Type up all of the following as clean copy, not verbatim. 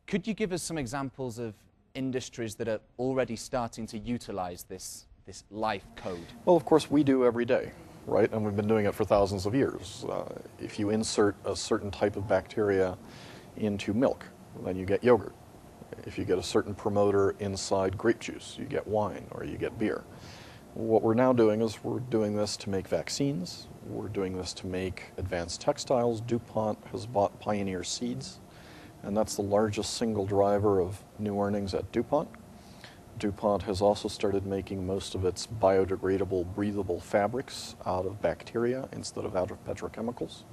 Could you give us some examples of industries that are already starting to utilize this life code? Well, of course, we do every day, right? And we've been doing it for thousands of years. If you insert a certain type of bacteria into milk, then you get yogurt. If you get a certain promoter inside grape juice, you get wine or you get beer. What we're now doing is we're doing this to make vaccines. We're doing this to make advanced textiles. DuPont has bought Pioneer Seeds, and that's the largest single driver of new earnings at DuPont. DuPont has also started making most of its biodegradable, breathable fabrics out of bacteria instead of out of petrochemicals.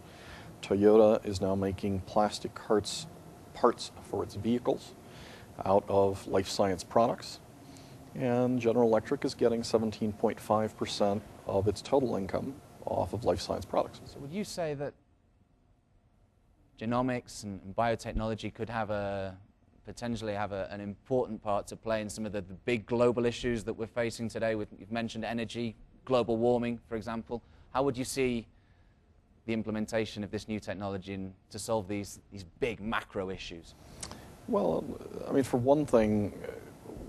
Toyota is now making plastic parts for its vehicles out of life science products. And General Electric is getting 17.5% of its total income off of life science products. So would you say that genomics and biotechnology could potentially have an important part to play in some of the big global issues that we're facing today? You've mentioned energy, global warming, for example. How would you see the implementation of this new technology to solve these big macro issues? Well, I mean, for one thing,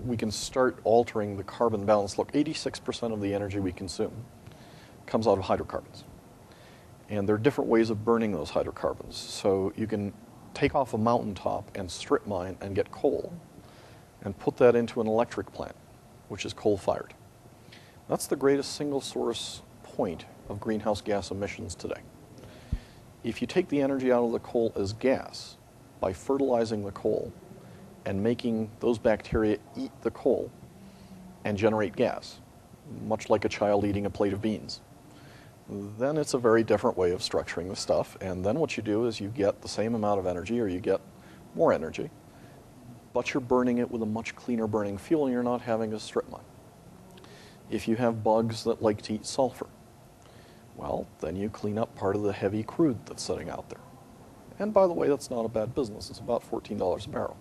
we can start altering the carbon balance. Look, 86% of the energy we consume comes out of hydrocarbons. And there are different ways of burning those hydrocarbons. So you can take off a mountaintop and strip mine and get coal and put that into an electric plant, which is coal-fired. That's the greatest single source point of greenhouse gas emissions today. If you take the energy out of the coal as gas by fertilizing the coal and making those bacteria eat the coal and generate gas, much like a child eating a plate of beans, then it's a very different way of structuring the stuff. And then what you do is you get the same amount of energy, or you get more energy, but you're burning it with a much cleaner burning fuel, and you're not having a strip mine. If you have bugs that like to eat sulfur, well, then you clean up part of the heavy crude that's sitting out there. And by the way, that's not a bad business. It's about $14 a barrel.